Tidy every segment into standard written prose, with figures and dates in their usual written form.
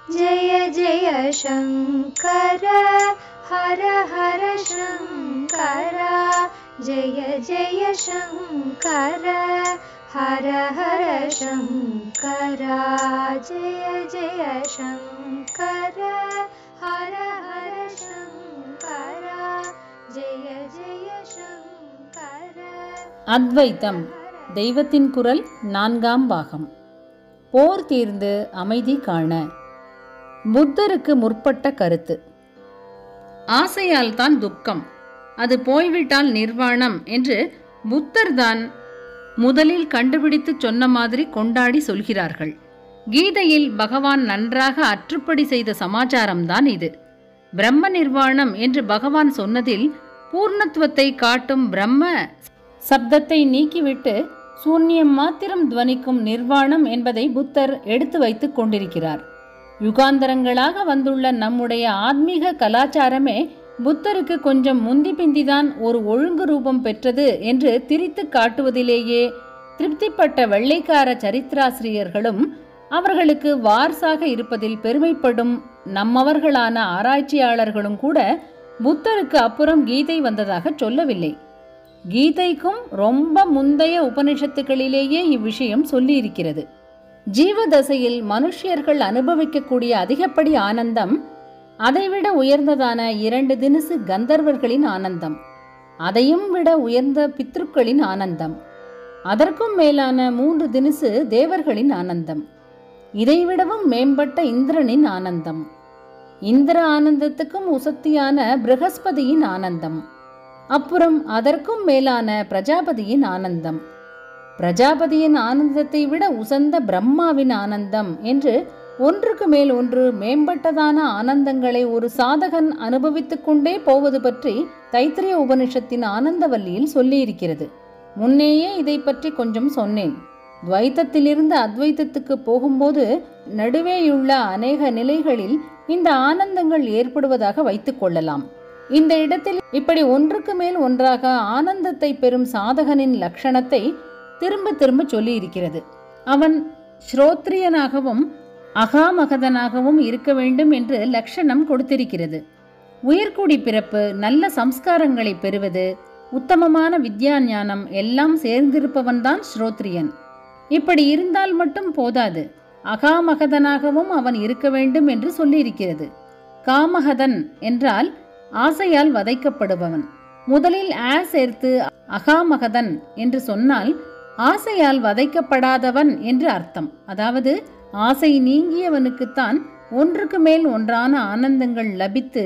जय जय शङ्कर हर हर शङ्कर जय जय शङ्कर हर हर शङ्कर जय जय शङ्कर हर हर शङ्कर जय जय शङ्कर. அத்வைத்தம் தெய்வத்தின் குரல் 4ஆம் பாகம். போர் தீர்ந்து அமைதி காண. புத்தருக்கு முற்பட்ட கருத்து. ஆசையால் தான் துக்கம், அது போய்விட்டால் நிர்வாணம் என்று புத்தர் தான் முதலில் கண்டுபிடித்து சொன்ன மாதிரி கொண்டாடி சொல்கிறார்கள். கீதையில் பகவான் நன்றாக அற்றுப்படி செய்த சமாச்சாரம்தான் இது. பிரம்ம நிர்வாணம் என்று பகவான் சொன்னதில் பூர்ணத்துவத்தை காட்டும் பிரம்ம சப்தத்தை நீக்கிவிட்டு சூன்யம் மாத்திரம் துவனிக்கும் நிர்வாணம் என்பதை புத்தர் எடுத்து வைத்துக் கொண்டிருக்கிறார். யுகாந்தரங்களாக வந்துள்ள நம்முடைய ஆத்மீக கலாச்சாரமே புத்தருக்கு கொஞ்சம் முந்தி பிந்திதான் ஒரு ஒழுங்கு ரூபம் பெற்றது என்று திரித்து காட்டுவதிலேயே திருப்திப்பட்ட வெள்ளைக்கார சரித்திராசிரியர்களும் அவர்களுக்கு வார்சாக இருப்பதில் பெருமைப்படும் நம்மவர்களான ஆராய்ச்சியாளர்களும் கூட புத்தருக்கு அப்புறம் கீதை வந்ததாக சொல்லவில்லை. கீதைக்கும் ரொம்ப முந்தைய உபனிஷத்துக்களிலேயே இவ்விஷயம் சொல்லியிருக்கிறது. ஜீவதசையில் மனுஷியர்கள் அனுபவிக்கக்கூடிய அதிகப்படி ஆனந்தம், அதைவிட உயர்ந்ததான 2 தினசு கந்தர்வர்களின் ஆனந்தம், அதையும் விட உயர்ந்த பித்ருக்களின் ஆனந்தம், அதற்கும் மேலான 3 தினசு தேவர்களின் ஆனந்தம், இதைவிடவும் மேம்பட்ட இந்திரனின் ஆனந்தம், இந்திர ஆனந்தத்துக்கும் உசத்தியான பிரகஸ்பதியின் ஆனந்தம், அப்புறம் அதற்கும் மேலான பிரஜாபதியின் ஆனந்தம், பிரஜாபதியின் ஆனந்தத்தை விட உசந்த பிரம்மாவின் ஆனந்தம் என்று ஒன்றுக்கு மேல் ஒன்று மேம்பட்டதான ஆனந்தங்களை ஒரு சாதகன் அனுபவித்துக் கொண்டே போவது பற்றி தைத்திரிய உபனிஷத்தின் ஆனந்தவல்லியில் சொல்லியிருக்கிறது. முன்னேயே இதை பற்றி கொஞ்சம் சொன்னேன். துவைத்தத்திலிருந்து அத்வைத்தத்துக்கு போகும்போது நடுவேயுள்ள அநேக நிலைகளில் இந்த ஆனந்தங்கள் ஏற்படுவதாக வைத்துக் கொள்ளலாம். இந்த இடத்தில் இப்படி ஒன்றுக்கு மேல் ஒன்றாக ஆனந்தத்தை பெறும் சாதகனின் லட்சணத்தை திரும்ப திரும்ப சொல்லி இருக்கிறது. அவன் ஸ்ரோத்ரியனாகவும் அகாமகதனாகவும் இருக்க வேண்டும் என்று லட்சணம் கொடுத்திருக்கிறது. உயர்குடி பிறப்பு, நல்ல சம்ஸ்காரங்களை பெறுவது, உத்தமமான வித்யா ஞானம் எல்லாம் சேர்ந்திருப்பவன்தான் ஸ்ரோத்ரியன். இப்படி இருந்தால் மட்டும் போதாது, அகாமகதனாகவும் அவன் இருக்க வேண்டும் என்று சொல்லியிருக்கிறது. காமகதன் என்றால் ஆசையால் வதைக்கப்படுபவன். முதலில் சேர்த்து அகாமகதன் என்று சொன்னால் ஆசையால் வதைக்கப்படாதவன் என்று அர்த்தம். அதாவது ஆசை நீங்கியவனுக்குத்தான் ஒன்றுக்கு மேல் ஒன்றான ஆனந்தங்கள் லபித்து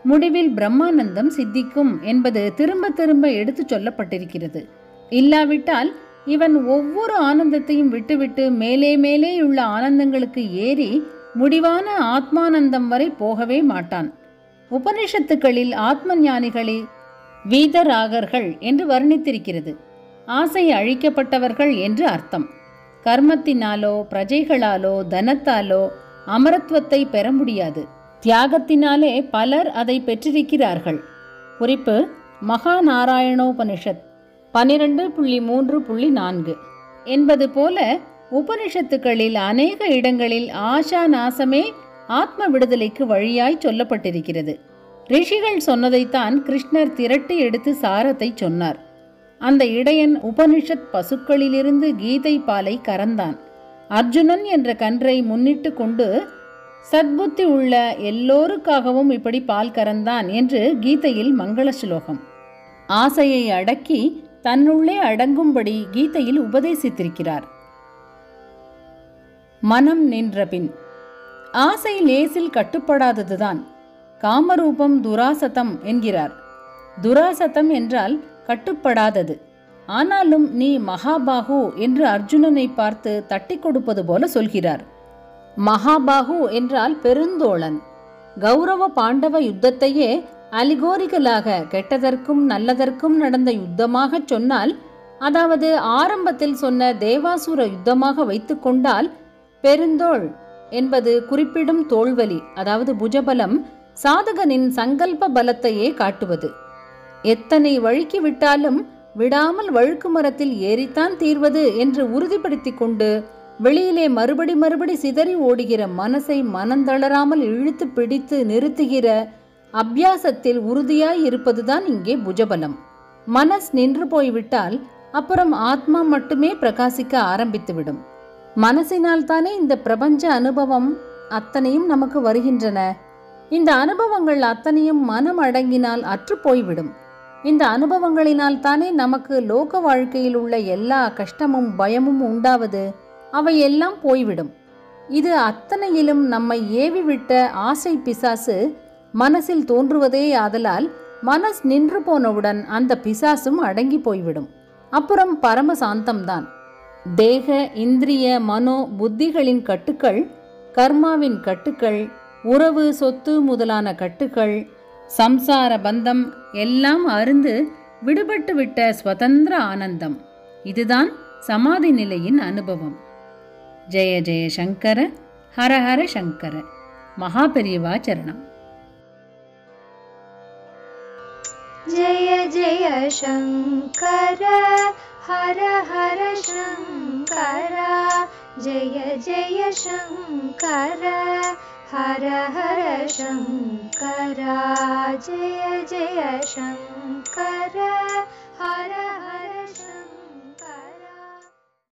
முடிவில் பிரம்மானந்தம் சித்திக்கும் என்பது திரும்ப திரும்ப எடுத்து சொல்லப்பட்டிருக்கிறது. இல்லாவிட்டால் இவன் ஒவ்வொரு ஆனந்தத்தையும் விட்டுவிட்டு மேலே மேலேயுள்ள ஆனந்தங்களுக்கு ஏறி முடிவான ஆத்மானந்தம் வரை போகவே மாட்டான். உபனிஷத்துக்களில் ஆத்ம ஞானிகளை வீதராகர்கள் என்று வர்ணித்திருக்கிறது. ஆசை அழிக்கப்பட்டவர்கள் என்று அர்த்தம். கர்மத்தினாலோ பிரஜைகளாலோ தனத்தாலோ அமரத்துவத்தை பெற முடியாது. தியாகத்தினாலே பலர் அதை பெற்றிருக்கிறார்கள். குறிப்பு: மகாநாராயணோபனிஷத் 12.3.4 என்பது போல உபனிஷத்துக்களில் அநேக இடங்களில் ஆஷா நாசமே ஆத்ம விடுதலைக்கு வழியாய் சொல்லப்பட்டிருக்கிறது. ரிஷிகள் சொன்னதைத்தான் கிருஷ்ணர் திரட்டி எடுத்து சாரத்தை சொன்னார். அந்த இடையன் உபனிஷத் பசுக்களிலிருந்து கீதை பாலை கறந்தான். அர்ஜுனன் என்ற கன்றை முன்னிட்டு கொண்டு சத்புத்தி உள்ள எல்லோருக்காகவும் இப்படி பால் கறந்தான் என்று கீதையில் மங்கள ஸ்லோகம். ஆசையை அடக்கி தன்னுள்ளே அடங்கும்படி கீதையில் உபதேசித்திருக்கிறார். மனம் நின்றபின் ஆசை லேசில் கட்டுப்படாததுதான். காமரூபம் துராசதம் என்கிறார். துராசதம் என்றால் கட்டுப்படாதது. ஆனாலும் நீ மகாபாகு என்று அர்ஜுனனை பார்த்து தட்டி கொடுப்பது போல சொல்கிறார். மகாபாகு என்றால் பெருந்தோழன். கௌரவ பாண்டவ யுத்தத்தையே அலிகோரிகளாக கெட்டதற்கும் நல்லதற்கும் நடந்த யுத்தமாக சொன்னால், அதாவது ஆரம்பத்தில் சொன்ன தேவாசுர யுத்தமாக வைத்து கொண்டால், பெருந்தோள் என்பது குறிப்பிடும் தோள்வலி, அதாவது புஜபலம், சாதகனின் சங்கல்ப பலத்தையே காட்டுவது. எத்தனை வழுக்கி விட்டாலும் விடாமல் வழுக்கு மரத்தில் ஏறித்தான் தீர்வது என்று உறுதிப்படுத்தி கொண்டு வெளியிலே மறுபடி சிதறி ஓடுகிற மனசை மனந்தளராமல் இழுத்து பிடித்து நிறுத்துகிற அபியாசத்தில் உறுதியாய் இருப்பதுதான் இங்கே புஜபலம். மனஸ் நின்று போய்விட்டால் அப்புறம் ஆத்மா மட்டுமே பிரகாசிக்க ஆரம்பித்துவிடும். மனசினால் தானே இந்த பிரபஞ்ச அனுபவம் அத்தனையும் நமக்கு வருகின்றன. இந்த அனுபவங்கள் அத்தனையும் மனம் அடங்கினால் அற்று போய்விடும். இந்த அனுபவங்களினால் தானே நமக்கு லோக வாழ்க்கையில் உள்ள எல்லா கஷ்டமும் பயமும் உண்டாவது. அவையெல்லாம் போய்விடும். இது அத்தனையிலும் நம்மை ஏவிவிட்ட ஆசை பிசாசு மனசில் தோன்றுவதே ஆதலால் மனஸ் நின்று போனவுடன் அந்த பிசாசும் அடங்கி போய்விடும். அப்புறம் பரமசாந்தம்தான். தேக இந்திரிய மனோ புத்திகளின் கட்டுக்கள், கர்மாவின் கட்டுக்கள், உறவு சொத்து முதலான கட்டுக்கள், சம்சார பந்தம் எல்லாம் அருந்து விடுபட்டு விட்ட ஸ்வதந்திர ஆனந்தம். இதுதான் சமாதி நிலையின் அனுபவம். ஜெய ஜெய சங்கர, ஹர ஹர சங்கர. மகாபெரிவா சரணம். जय जय शंकर हर हर शंकर जय जय शंकर हर हर शंकर जय जय शंकर हर हर